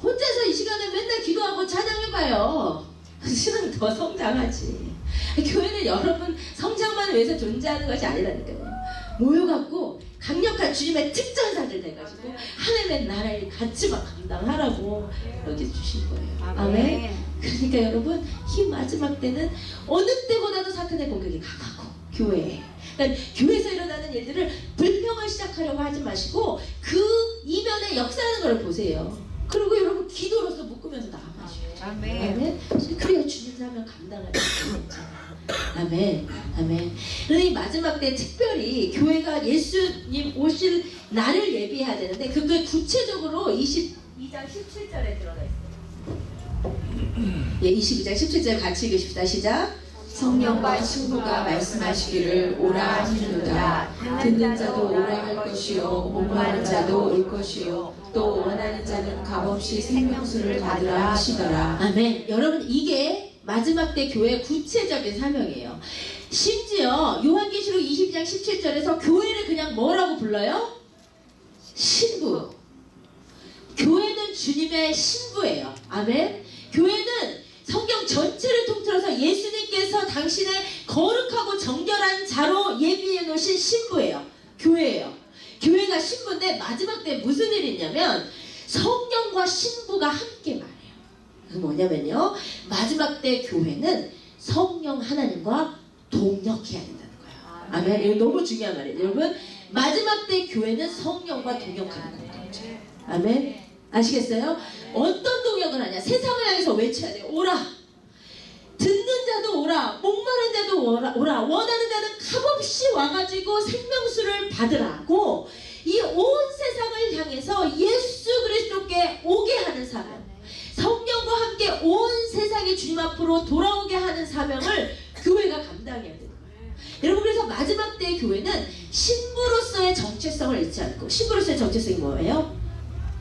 혼자서 이 시간에 맨날 기도하고 찬양해봐요. 신앙이 더 성장하지. 교회는 여러분 성장만 위해서 존재하는 것이 아니라니까요. 모여갖고 강력한 주님의 특전사들 돼가지고 하나님의 나라를 같이 막 감당하라고 여기 주신 거예요. 아멘. 그러니까 여러분, 이 마지막 때는 어느 때보다도 사탄의 공격이 강하고, 교회에, 그러니까 교회에서 일어나는 일들을 불평을 시작하려고 하지 마시고 그 이면에 역사하는 걸 보세요. 그리고 여러분 기도로서 묶으면서 나아가셔요. 아멘. 그래야 주님 사명 감당할 수 있죠. 아멘. 아멘. 그런데 이 마지막 때 특별히 교회가 예수님 오실 날을 예비해야 되는데, 그게 구체적으로 22장 17절에 들어가 있어요. 22장 17절 같이 읽으십시다. 시작. 성령과 친구가 말씀하시기를 오라 하시느니라. 듣는 자도 오라 할 것이요, 목마른 자도 올 것이요, 또 원하는 자는 값없이 생명수를 받으라 하시더라. 아멘. 여러분, 이게 마지막 때 교회의 구체적인 사명이에요. 심지어 요한계시록 22장 17절에서 교회를 그냥 뭐라고 불러요? 신부. 교회는 주님의 신부예요. 아멘. 교회는 성경 전체를 통틀어서 예수님께서 당신의 거룩하고 정결한 자로 예비해 놓으신 신부예요. 교회예요. 교회가 신부인데 마지막 때 무슨 일이 있냐면 성령과 신부가 함께 말해요. 그 뭐냐면요, 마지막 때 교회는 성령 하나님과 동역해야 된다는 거예요. 아멘. 이거 너무 중요한 말이에요. 여러분, 마지막 때 교회는 성령과 동역하는 공동체. 아멘. 아시겠어요? 어떤 동역을 하냐? 세상을 향해서 외쳐야 돼요. 오라. 듣는 자도 오라. 목마른 자도 오라. 원하는 자는 값없이 와가지고 생명수를 받으라고, 이 온 세상을 향해서 예수 그리스도께 오게 하는 사명, 성령과 함께 온 세상이 주님 앞으로 돌아오게 하는 사명을 교회가 감당해야 되는 거예요. 여러분, 그래서 마지막 때의 교회는 신부로서의 정체성을 잃지 않고, 신부로서의 정체성이 뭐예요?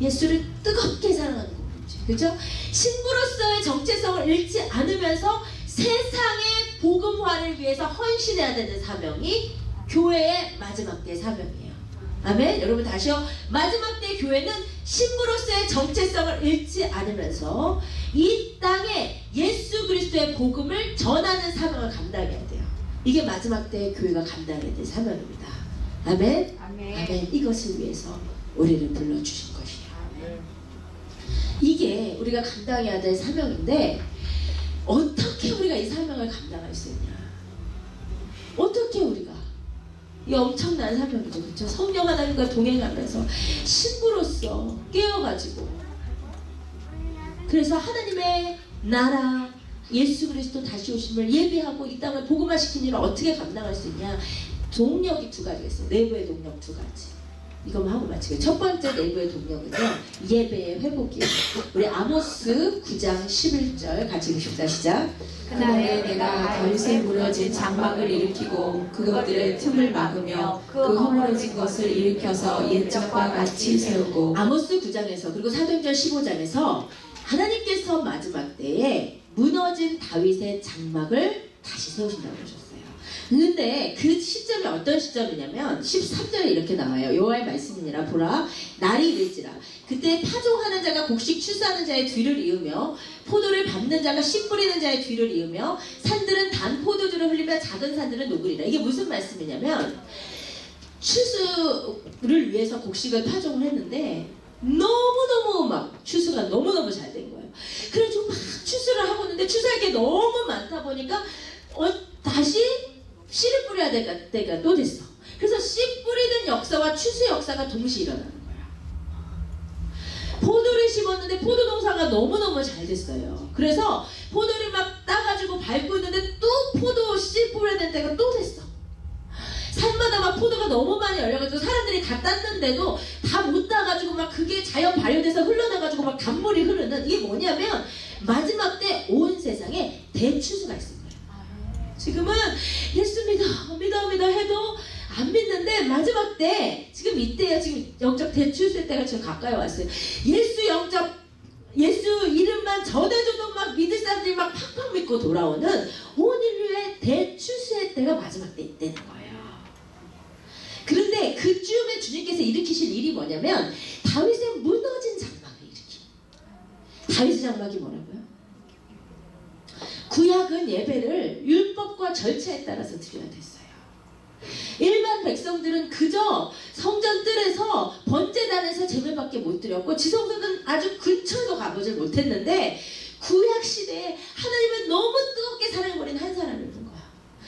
예수를 뜨겁게 사랑하는 공동체. 그죠? 신부로서의 정체성을 잃지 않으면서 세상의 복음화를 위해서 헌신해야 되는 사명이 교회의 마지막 때 사명이에요. 아멘. 여러분 다시요. 마지막 때 교회는 신부로서의 정체성을 잃지 않으면서 이 땅에 예수 그리스도의 복음을 전하는 사명을 감당해야 돼요. 이게 마지막 때 교회가 감당해야 될 사명입니다. 아멘. 아멘. 이것을 위해서 우리를 불러주신 것이에요. 이게 우리가 감당해야 될 사명인데 어떻게 우리가 이 사명을 감당할 수 있냐? 어떻게 우리가 이 엄청난 사명이죠. 그렇죠? 성령 하나님과 동행하면서 신부로서 깨어가지고 그래서 하나님의 나라 예수 그리스도 다시 오심을 예비하고 이 땅을 복음화시킨 일을 어떻게 감당할 수 있냐? 동력이 두 가지가 있어요. 내부의 동력 두 가지. 이것만 하고 마치고요. 첫 번째 내부의 동력은요. 예배의 회복이에요. 우리 아모스 9장 11절 같이 읽읍시다. 시작. 그날에 내가 다윗에 무너진 장막을 일으키고 그것들의 틈을 막으며 그 허물어진 것을 일으켜서 옛적과 같이 세우고. 아모스 9장에서 그리고 사도행전 15장에서 하나님께서 마지막 때에 무너진 다윗의 장막을 다시 세우신다고 그러셨어요. 근데 그 시점이 어떤 시점이냐면 13절에 이렇게 나와요. 여호와의 말씀이니라. 보라 날이 이를지라 그때 파종하는 자가 곡식 추수하는 자의 뒤를 이으며 포도를 밟는 자가 씨 뿌리는 자의 뒤를 이으며 산들은 단 포도주를 흘리며 작은 산들은 녹으리라. 이게 무슨 말씀이냐면 추수를 위해서 곡식을 파종을 했는데 너무너무 막 추수가 너무너무 잘 된 거예요. 그래가지고 막 추수를 하고 있는데 추수할 게 너무 많다 보니까 다시 씨를 뿌려야 될 때가 또 됐어. 그래서 씨 뿌리는 역사와 추수 역사가 동시에 일어나는 거야. 포도를 심었는데 포도 농사가 너무너무 잘 됐어요. 그래서 포도를 막 따가지고 밟고 있는데 또 포도 씨 뿌려야 될 때가 또 됐어. 산마다 막 포도가 너무 많이 열려가지고 사람들이 다 땄는데도 다 못 따가지고 막 그게 자연 발효돼서 흘러나가지고 막 단물이 흐르는, 이게 뭐냐면 마지막 때 온 세상에 대추수가 있을 거예요. 지금은 예수 믿어 해도 안 믿는데 마지막 때 지금 이때야. 지금 영적 대추수의 때가 지금 가까이 왔어요. 예수 이름만 전해줘도 막 믿을 사람들이 막 팍팍 믿고 돌아오는 온 인류의 대추수의 때가 마지막 때 있다는 거예요. 그런데 그쯤에 주님께서 일으키실 일이 뭐냐면 다윗의 무너진 장막을 일으키. 다윗의 장막이 뭐라고요? 구약은 예배를 율법과 절차에 따라서 드려야 됐어요. 일반 백성들은 그저 성전 뜰에서 번제단에서 제물밖에 못 드렸고 지성소는 아주 근처에도 가보질 못했는데 구약 시대에 하나님은 너무 뜨겁게 사랑해버린 한 사람을 본 거야.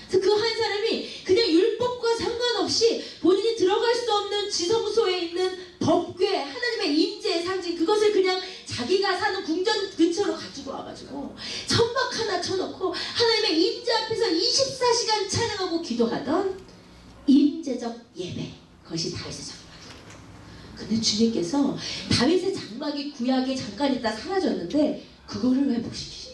그래서 그 한 사람이 그냥 율법과 상관없이 본인이 들어갈 수 없는 지성소에 있는 법궤, 하나님의 임재의 상징, 그것을 그냥 자기가 사는 궁전 근처로 가지고 와가지고 천막 하나 쳐놓고 하나님의 임재 앞에서 24시간 찬양하고 기도하던 임재적 예배, 그것이 다윗의 장막이에요. 근데 주님께서 다윗의 장막이 구약에 잠깐 있다 사라졌는데 그거를 회복시키시.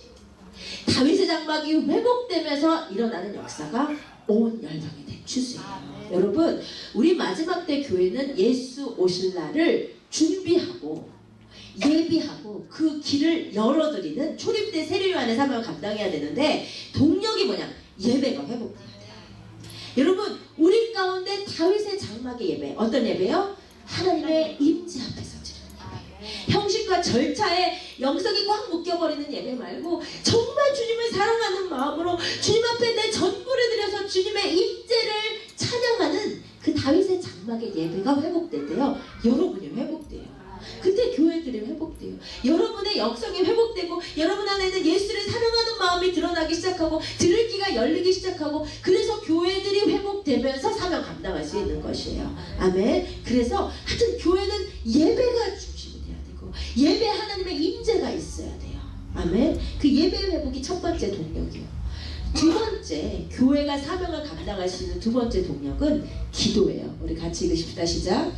다윗의 장막이 회복되면서 일어나는 역사가 온 열방에 대한 추수예요. 여러분, 우리 마지막 때 교회는 예수 오실 날을 준비하고 예비하고 그 길을 열어드리는 초림때 세례요한의 사명을 감당해야 되는데 동력이 뭐냐? 예배가 회복돼야 돼요. 여러분, 우리 가운데 다윗의 장막의 예배, 어떤 예배요? 하나님의 임재 앞에서 형식과 절차에 영성이 꽉 묶여버리는 예배 말고 정말 주님을 사랑하는 마음으로 주님 앞에 내 전부를 드려서 주님의 임재를 찬양하는 그 다윗의 장막의 예배가 회복될 때요, 여러분이 회복돼요. 그때 교회들이 회복돼요. 여러분의 영성이 회복되고 여러분 안에는 예수를 사랑하는 마음이 드러나기 시작하고 들을 귀가 열리기 시작하고, 그래서 교회들이 회복되면서 사명 감당할 수 있는 것이에요. 아멘. 그래서 하여튼 교회는 예배가 중심이 돼야 되고 예배 하나님의 임재가 있어야 돼요. 아멘. 그 예배 회복이 첫 번째 동력이에요. 두 번째, 교회가 사명을 감당할 수 있는 두 번째 동력은 기도예요. 우리 같이 읽으십시다. 시작.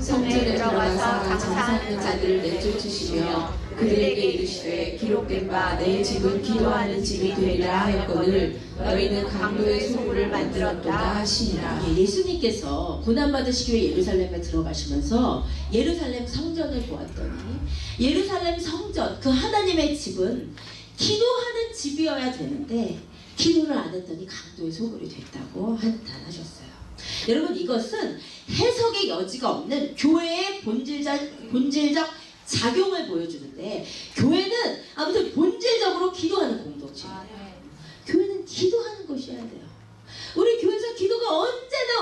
성전에 들어가서 감사하는 자들을 내쫓으시며 그들에게 이르시되 기록된 바 내 집은 기도하는 집이 되리라 하였거늘 너희는 강도의 소굴을 만들었도다 하시니라. 예수님께서 고난받으시기 위해 예루살렘에 들어가시면서 예루살렘 성전을 보았더니 예루살렘 성전, 그 하나님의 집은 기도하는 집이어야 되는데 기도를 안 했더니 강도의 소굴이 됐다고 한탄하셨어요. 여러분, 이것은 해석의 여지가 없는 교회의 본질적 작용을 보여주는데, 교회는 아무튼 본질적으로 기도하는 공동체예요. 교회는 기도하는 곳이어야 돼요. 우리 교회에서 기도가 언제나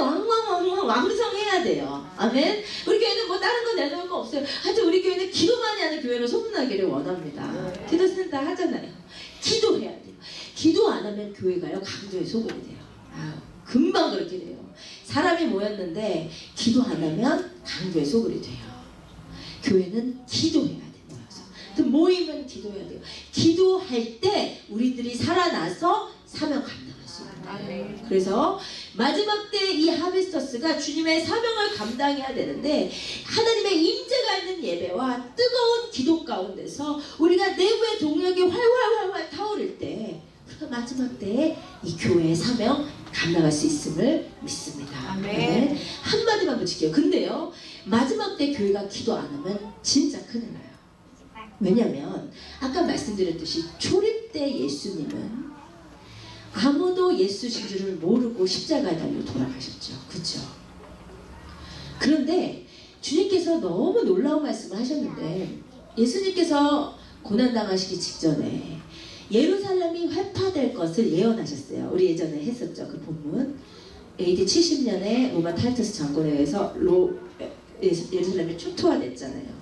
왕성해야 돼요. 아멘. 우리 교회는 뭐 다른 거 내놓을 거 없어요. 하여튼 우리 교회는 기도 많이 하는 교회로 소문나기를 원합니다. 기도센터 하잖아요. 기도해야 돼요. 기도 안 하면 교회가요, 강도의 소굴이 돼요. 금방 그렇게 돼요. 사람이 모였는데 기도 안 하면 강도의 소굴이 돼요. 교회는 기도해야 돼요. 모이면 기도해야 돼요. 기도할 때 우리들이 살아나서 사명 감당할 수 있어요. 그래서 마지막 때 이 하비스터스가 주님의 사명을 감당해야 되는데, 하나님의 임재가 있는 예배와 뜨거운 기도 가운데서 우리가 내부의 동력이 활활 타오를 때, 우리가 마지막 때에 이 교회의 사명 감당할 수 있음을 믿습니다. 아멘. 한마디만 붙일게요. 근데요, 마지막 때 교회가 기도 안 하면 진짜 큰일 나요. 왜냐면 아까 말씀드렸듯이 초림 때 예수님은 아무도 예수신 줄을 모르고 십자가에 달려 돌아가셨죠. 그렇죠? 그런데 주님께서 너무 놀라운 말씀을 하셨는데, 예수님께서 고난당하시기 직전에 예루살렘이 회파될 것을 예언하셨어요. 우리 예전에 했었죠. 그 본문. AD 70년에 로마 타이투스 장군에 의해서 예루살렘이 초토화됐잖아요.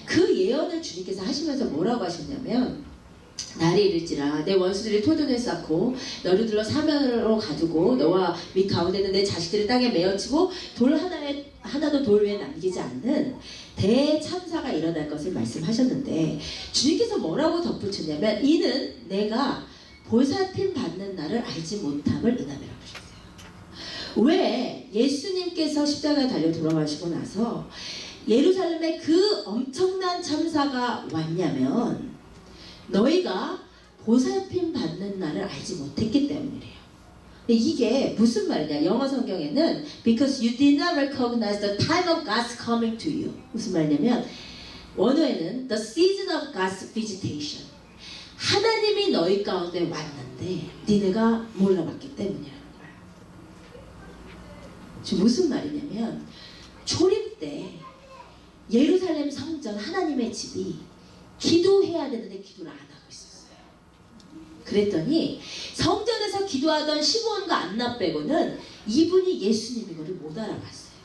그 예언을 주님께서 하시면서 뭐라고 하셨냐면, 날이 이를지라 내 원수들이 토둔을 쌓고 너를 들러 사면으로 가두고 너와 밑 가운데 있는 내 자식들을 땅에 메어치고 돌 하나도 돌 위에 남기지 않는 대참사가 일어날 것을 말씀하셨는데, 주님께서 뭐라고 덧붙였냐면, 이는 내가 보살핌 받는 날을 알지 못함을 의미라고 하셨어요. 왜 예수님께서 십자가에 달려 돌아가시고 나서 예루살렘에 그 엄청난 참사가 왔냐면, 너희가 보살핌 받는 날을 알지 못했기 때문이래요. 근데 이게 무슨 말이냐? 영어 성경에는 because you did not recognize the time of God's coming to you. 무슨 말이냐면, 원어에는 the season of God's visitation. 하나님이 너희 가운데 왔는데 니네가 몰라봤기 때문이라는 거야. 지금 무슨 말이냐면, 초림 때 예루살렘 성전 하나님의 집이 기도해야 되는데 기도를 안 하고 있었어요. 그랬더니 성전에서 기도하던 시므온과 안나 빼고는 이분이 예수님인 것을 못 알아봤어요.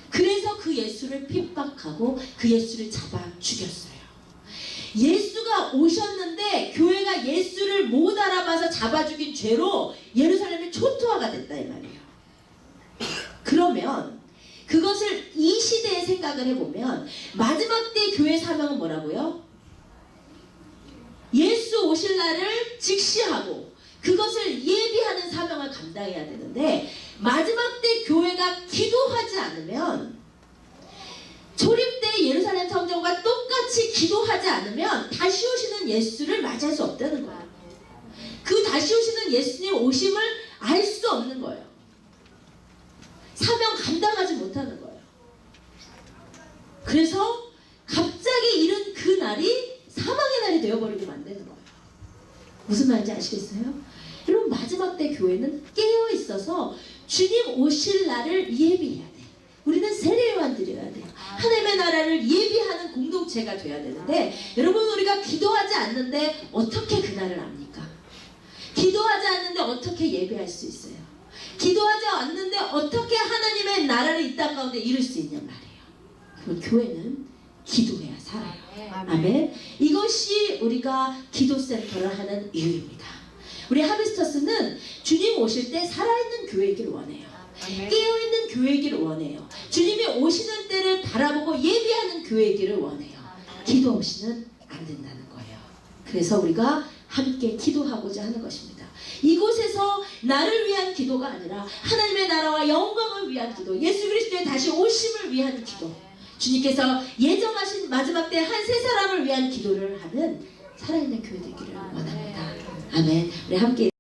그래서 그 예수를 핍박하고 그 예수를 잡아 죽였어요. 예수가 오셨는데 교회가 예수를 못 알아봐서 잡아 죽인 죄로 예루살렘이 초토화가 됐다 이 말이에요. 그러면 그것을 이 시대에 생각을 해보면 마지막 때 교회 사명은 뭐라고요? 예수 오실 날을 직시하고 그것을 예비하는 사명을 감당해야 되는데, 마지막 때 교회가 기도하지 않으면, 초림 때 예루살렘 성전과 똑같이 기도하지 않으면 다시 오시는 예수를 맞이할 수 없다는 거예요. 그 다시 오시는 예수님 오심을 알 수 없는 거예요. 사명 감당하지 못하는 거예요. 그래서 갑자기 이른 그 날이 사망의 날이 되어버리면 안 되는 거예요. 무슨 말인지 아시겠어요? 여러분, 마지막 때 교회는 깨어있어서 주님 오실 날을 예비해야 돼요. 우리는 세례요한 드려야 돼요. 하나님의 나라를 예비하는 공동체가 돼야 되는데, 여러분, 우리가 기도하지 않는데 어떻게 그날을 압니까? 기도하지 않는데 어떻게 예배할 수 있어요? 기도하지 않는데 어떻게 하나님의 나라를 이 땅 가운데 이룰 수 있냔 말이에요. 그럼 교회는 기도해야 살아요. 아멘. 이것이 우리가 기도센터를 하는 이유입니다. 우리 하비스터스는 주님 오실 때 살아있는 교회이기를 원해요. 깨어있는 교회이기를 원해요. 주님이 오시는 때를 바라보고 예비하는 교회이기를 원해요. 기도 없이는 안 된다는 거예요. 그래서 우리가 함께 기도하고자 하는 것입니다. 이곳에서 나를 위한 기도가 아니라 하나님의 나라와 영광을 위한 기도, 예수 그리스도의 다시 오심을 위한 기도, 주님께서 예정하신 마지막 때 한 세 사람을 위한 기도를 하는 살아있는 교회 되기를 원합니다. 아멘. 우리 함께